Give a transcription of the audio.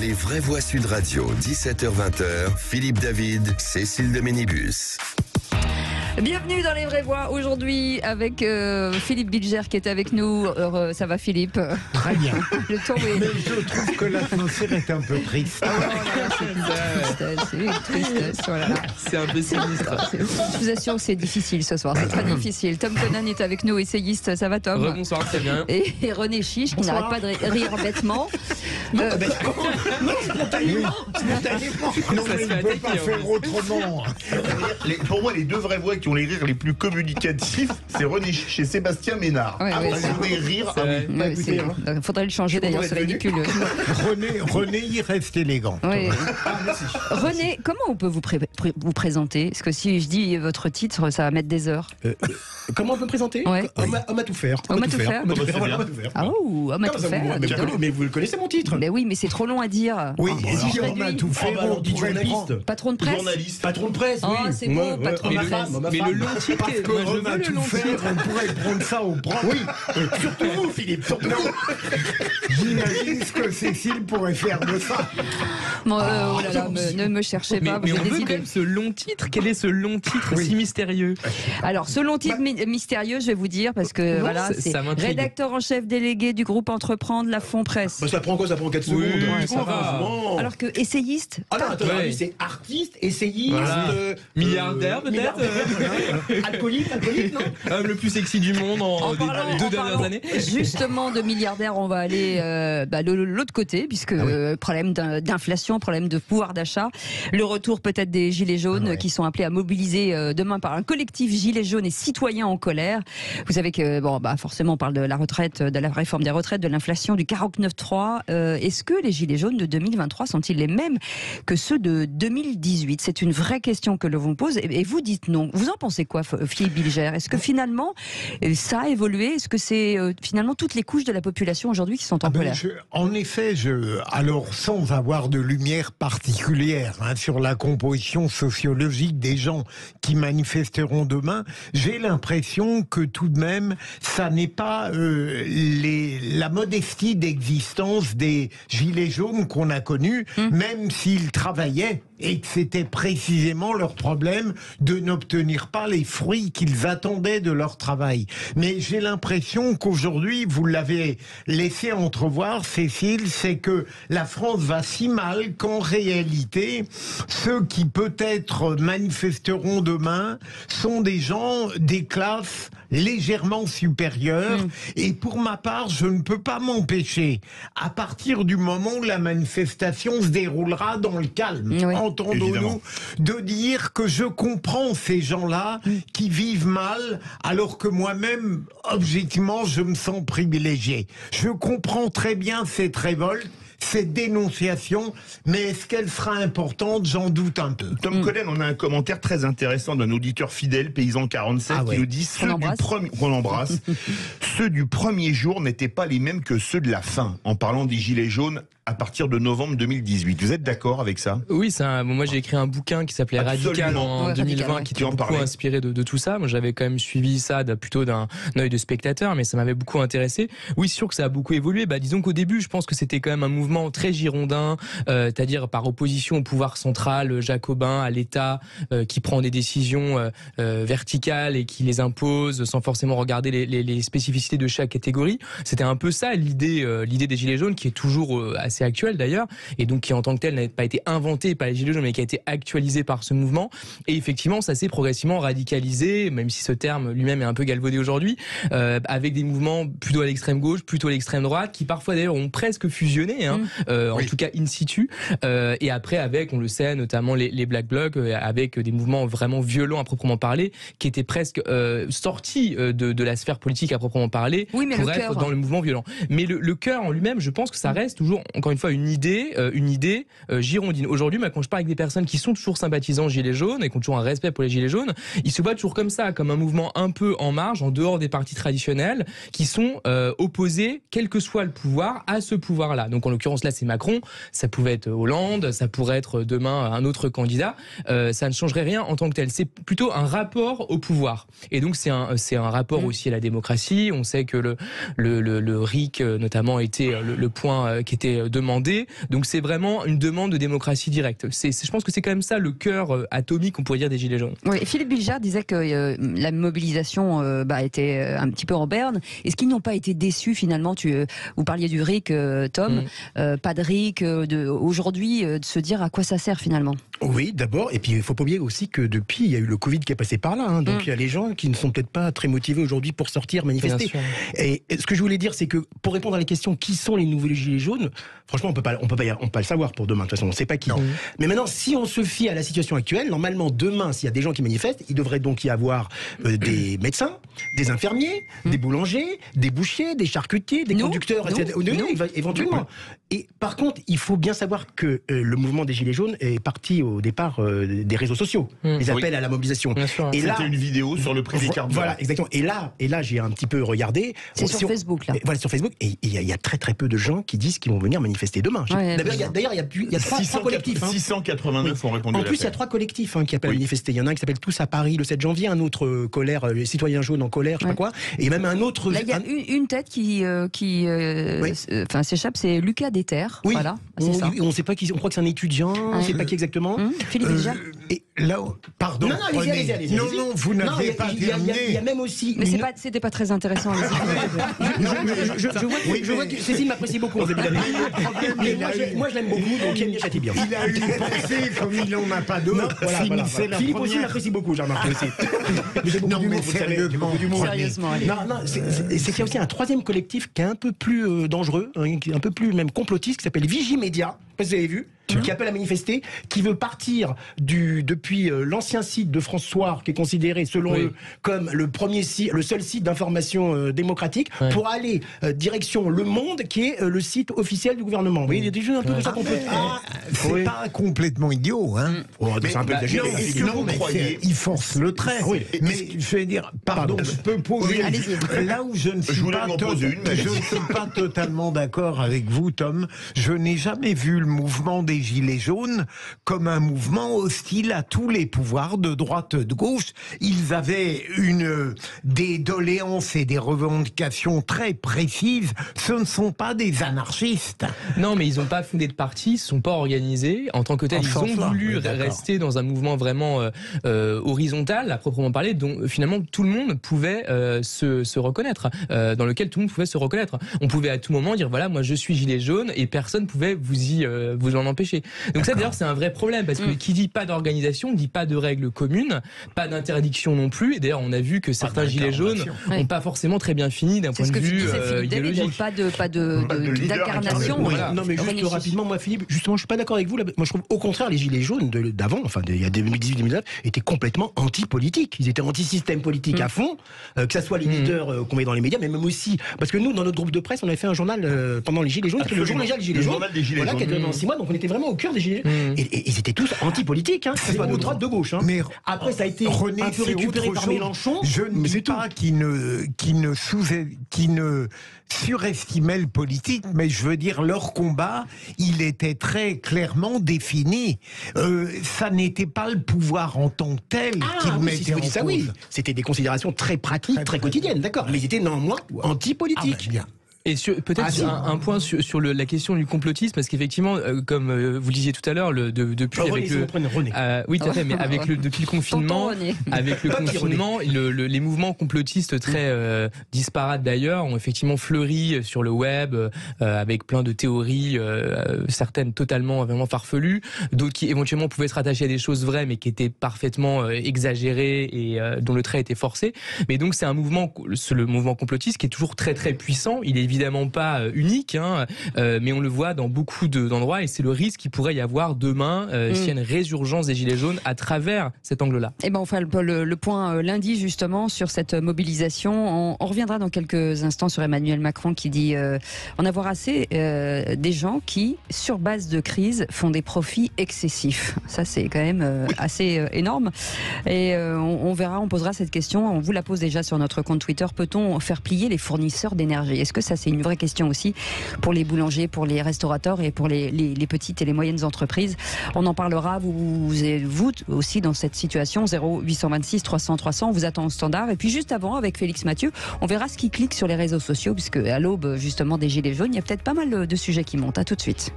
Les vraies voix Sud Radio, 17h-20h, Philippe David, Cécile de Ménibus. Bienvenue dans Les Vraies Voix, aujourd'hui avec Philippe Bilger qui est avec nous. Ça va Philippe? Très bien. Le temps est... Mais je trouve que l'atmosphère est un peu triste. C'est une tristesse, voilà. C'est un peu sinistre. Je vous assure que c'est difficile ce soir, c'est très difficile. Tom Conan est avec nous, essayiste, ça va Tom? Bonsoir, très bien. Et René Chiche qui n'arrête pas de rire bêtement. Non, spontanément. Non, mais il ne peut pas faire autrement. Pour moi, les deux vraies voix qui ont les rires les plus communicatifs, c'est René Chiche et Sébastien Ménard. Ouais, des rires. Il faudrait le changer d'ailleurs, c'est ridicule. René, il reste élégant. Oui. Merci. René, comment on peut vous présenter? Parce que si je dis votre titre, ça va mettre des heures. Comment on peut me présenter? Ouais. Homme à tout faire. Homme à tout faire. Voilà, homme à tout faire. Ah, homme à tout faire. Mais vous le connaissez mon titre? Mais oui, mais c'est trop long à dire. Oui, Si je on a réduis. tout fait. Alors, dites journaliste. Patron de presse. Journaliste. Patron de presse, oui. Oh, c'est beau, patron de presse. Mais le long titre, Parce que moi, je on a veux le tout long fait, titre. on pourrait prendre ça au bras. Oui, Surtout vous, Philippe, surtout vous. j'imagine ce que Cécile pourrait faire de ça. Bon, oh là là, ne me cherchez pas, Mais vous on avez veut des quand idées. même ce long titre. Quel est ce long titre si mystérieux? Alors, ce long titre mystérieux, je vais vous dire, parce que voilà, ça c'est m'intrigue. rédacteur en chef délégué du groupe Entreprendre, la Fond Presse. Ça prend quoi? Ça prend 4 secondes. Oui, ça va. Bon. Alors que essayiste, Ah non, attends, Ouais. lui, c'est artiste, essayiste, Voilà. Milliardaire, peut-être. milliardaire, alcoolique, non? Homme le plus sexy du monde en parlant- des deux en dernières parlant années. justement de milliardaires, on va aller de l'autre côté, puisque problème d'inflation, problème de pouvoir d'achat, le retour peut-être des Gilets jaunes qui sont appelés à mobiliser demain par un collectif Gilets jaunes et citoyens en colère. Vous savez que forcément on parle de la retraite, de la réforme des retraites, de l'inflation, du 49.3. Est-ce que les Gilets jaunes de 2023 sont-ils les mêmes que ceux de 2018? C'est une vraie question que l'on vous pose et vous dites non. Vous en pensez quoi, Philippe Bilger? Est-ce que finalement ça a évolué? Est-ce que c'est finalement toutes les couches de la population aujourd'hui qui sont en colère? En effet, alors sans avoir de lumière particulière sur la composition sociologique des gens qui manifesteront demain, j'ai l'impression que tout de même, ça n'est pas la modestie d'existence des Gilets jaunes qu'on a connus, même s'ils travaillaient et que c'était précisément leur problème de n'obtenir pas les fruits qu'ils attendaient de leur travail. Mais j'ai l'impression qu'aujourd'hui, vous l'avez laissé entrevoir, Cécile, c'est que la France va si mal qu'en réalité, ceux qui peut-être manifesteront demain sont des gens des classes légèrement supérieures. Et pour ma part, je ne peux pas m'empêcher, à partir du moment où la manifestation se déroulera dans le calme, entendons-nous, de dire que je comprends ces gens-là qui vivent mal, alors que moi-même, objectivement, je me sens privilégié. Je comprends très bien cette révolte, cette dénonciation, mais est-ce qu'elle sera importante? J'en doute un peu. Tom Conan, on a un commentaire très intéressant d'un auditeur fidèle, Paysan 47, qui nous dit qu'on embrasse. Ceux du premier jour n'étaient pas les mêmes que ceux de la fin, en parlant des Gilets jaunes à partir de novembre 2018. Vous êtes d'accord avec ça? Oui, moi j'ai écrit un bouquin qui s'appelait Radical en 2020, qui était beaucoup inspiré de tout ça. Moi j'avais quand même suivi ça plutôt d'un œil de spectateur, mais ça m'avait beaucoup intéressé. Oui, c'est sûr que ça a beaucoup évolué. Disons qu'au début, je pense que c'était quand même un mouvement très girondin, c'est-à-dire par opposition au pouvoir central jacobin, à l'État qui prend des décisions verticales et qui les impose sans forcément regarder les spécificités de chaque catégorie. C'était un peu ça l'idée des Gilets jaunes, qui est toujours assez actuelle d'ailleurs, et donc qui en tant que telle n'a pas été inventée par les Gilets jaunes, mais qui a été actualisée par ce mouvement. Et effectivement, ça s'est progressivement radicalisé, même si ce terme lui-même est un peu galvaudé aujourd'hui, avec des mouvements plutôt à l'extrême gauche, plutôt à l'extrême droite, qui parfois d'ailleurs ont presque fusionné, en tout cas in situ, et après avec, on le sait, notamment les Black Blocs, avec des mouvements vraiment violents à proprement parler, qui étaient presque sortis de la sphère politique à proprement parler, pour être dans le mouvement violent. Mais le cœur en lui-même, je pense que ça reste toujours, encore une fois, une idée girondine. Aujourd'hui, quand je parle avec des personnes qui sont toujours sympathisants Gilets jaunes et qui ont toujours un respect pour les Gilets jaunes, ils se voient toujours comme ça, comme un mouvement un peu en marge, en dehors des partis traditionnels, qui sont opposés, quel que soit le pouvoir, à ce pouvoir-là. Donc en l'occurrence l'occurrence là c'est Macron, ça pouvait être Hollande, ça pourrait être demain un autre candidat, ça ne changerait rien en tant que tel. C'est plutôt un rapport au pouvoir. Et donc c'est un rapport aussi à la démocratie. On sait que le RIC notamment était le point qui était demandé. Donc c'est vraiment une demande de démocratie directe. Je pense que c'est quand même ça le cœur atomique, on pourrait dire, des Gilets jaunes. Oui, Philippe Bilger disait que la mobilisation était un petit peu en berne. Est-ce qu'ils n'ont pas été déçus finalement? Vous parliez du RIC, Tom, pas de RIC, aujourd'hui, de se dire à quoi ça sert finalement? Oui, d'abord, et puis il ne faut pas oublier aussi que depuis, il y a eu le Covid qui est passé par là, hein, donc il y a les gens qui ne sont peut-être pas très motivés aujourd'hui pour sortir manifester. Et ce que je voulais dire, c'est que pour répondre à la question qui sont les nouveaux Gilets jaunes, franchement, on peut pas le savoir pour demain, de toute façon, on ne sait pas qui. Mais maintenant, si on se fie à la situation actuelle, normalement, demain, s'il y a des gens qui manifestent, il devrait donc y avoir des médecins, des infirmiers, des boulangers, des bouchers, des charcutiers, des conducteurs, etc. Éventuellement. Et par contre, il faut bien savoir que le mouvement des Gilets jaunes est parti au départ des réseaux sociaux, les appels à la mobilisation. Et là, c'était une vidéo sur le prix des carburants. Voilà, exactement. Et là, j'ai un petit peu regardé. C'est sur Facebook, là. Voilà, sur Facebook. Et il y a très très peu de gens qui disent qu'ils vont venir manifester demain. D'ailleurs, il y a trois collectifs. 689 ont répondu. En plus, il y a 3 collectifs qui appellent à manifester. Il y en a un qui s'appelle Tous à Paris le 7 janvier, un autre colère, les citoyens jaunes en colère, je sais pas quoi. Et même un autre. Là, il y a une tête qui s'échappe, c'est Lucas Déter. Oui. Voilà, on sait pas qui, on croit que c'est un étudiant, on ne sait pas qui exactement. Philippe Bilger. Et là, pardon. Non, allez-y. Non, vous n'avez pas terminé. Il y a même aussi. Mais c'était pas très intéressant. Je vois que Cécile m'apprécie beaucoup. Moi, je l'aime beaucoup, donc il châtie bien. Il a une pensée comme il n'en a pas d'autre. Philippe aussi m'apprécie beaucoup, j'ai remarqué aussi. Non, mais sérieusement. Non, c'est qu'il y a aussi un troisième collectif qui est un peu plus dangereux, un peu plus même complotiste, qui s'appelle Vigimédia. Je sais pas si vous avez vu. Qui appelle à manifester, qui veut partir depuis l'ancien site de France Soir, qui est considéré selon eux comme le seul site d'information démocratique, pour aller direction Le Monde, qui est le site officiel du gouvernement. Vous voyez, il y a des choses un peu comme ça qu'on peut. C'est pas complètement idiot, hein. C'est un peu exagéré. Non, mais il force le trait. Mais je vais dire, pardon, je peux poser. Là où je ne suis pas totalement d'accord avec vous, Tom, je n'ai jamais vu le mouvement des Gilets jaunes comme un mouvement hostile à tous les pouvoirs de droite de gauche. Ils avaient des doléances et des revendications très précises. Ce ne sont pas des anarchistes. Non, mais ils n'ont pas fondé de parti, ils ne sont pas organisés. En tant que tels, ils ont voulu rester dans un mouvement vraiment horizontal, à proprement parler, dont finalement tout le monde pouvait se reconnaître, dans lequel tout le monde pouvait se reconnaître. On pouvait à tout moment dire, voilà, moi je suis gilet jaune, et personne ne pouvait vous en empêcher. Donc ça d'ailleurs c'est un vrai problème, parce que qui dit pas d'organisation dit pas de règles communes, pas d'interdiction non plus. Et d'ailleurs on a vu que certains gilets jaunes n'ont pas forcément très bien fini d'un point de vue idéologique. Pas d'incarnation. Non mais juste rapidement, moi Philippe, justement je suis pas d'accord avec vous. Moi je trouve au contraire les gilets jaunes d'avant, enfin il y a 2018-2019, étaient complètement anti-politiques. Ils étaient anti-système politique à fond, que ça soit les leaders qu'on met dans les médias, mais même aussi parce que nous dans notre groupe de presse on avait fait un journal pendant les gilets jaunes, le journal des gilets jaunes, voilà, qui a duré pendant 6 mois, donc on était vraiment au cœur des gilets jaunes. Et ils étaient tous anti-politiques, que ce soit de droite, de gauche. Mais après ça a été un peu récupéré par Mélenchon. Je ne dis pas qu'il ne surestimait le politique, mais je veux dire leur combat, il était très clairement défini. Ça n'était pas le pouvoir en tant que tel qu'il mettait en cause. Oui, c'était des considérations très pratiques, très quotidiennes, d'accord. Mais ils étaient néanmoins anti-politiques. Et peut-être un point sur la question du complotisme, parce qu'effectivement, comme vous le disiez tout à l'heure, depuis avec oui, tout à fait, mais depuis le confinement, les mouvements complotistes très disparates d'ailleurs ont effectivement fleuri sur le web, avec plein de théories, certaines totalement vraiment farfelues, d'autres qui éventuellement pouvaient se rattacher à des choses vraies, mais qui étaient parfaitement exagérées et dont le trait était forcé. Mais donc c'est le mouvement complotiste qui est toujours très très puissant. Il est évidemment pas unique, mais on le voit dans beaucoup d'endroits, et c'est le risque qu'il pourrait y avoir demain s'il y a une résurgence des Gilets jaunes à travers cet angle-là. Et on fera le point lundi justement sur cette mobilisation. On reviendra dans quelques instants sur Emmanuel Macron qui dit en avoir assez des gens qui, sur base de crise, font des profits excessifs. Ça c'est quand même assez énorme. Et on verra, on posera cette question, on vous la pose déjà sur notre compte Twitter. Peut-on faire plier les fournisseurs d'énergie ? Est-ce que ça c'est une vraie question aussi pour les boulangers, pour les restaurateurs et pour les petites et les moyennes entreprises. On en parlera, vous aussi dans cette situation, 0826 300 300, on vous attend au standard. Et puis juste avant, avec Félix Mathieu, on verra ce qui clique sur les réseaux sociaux, puisque à l'aube justement des Gilets jaunes, il y a peut-être pas mal de sujets qui montent. À tout de suite.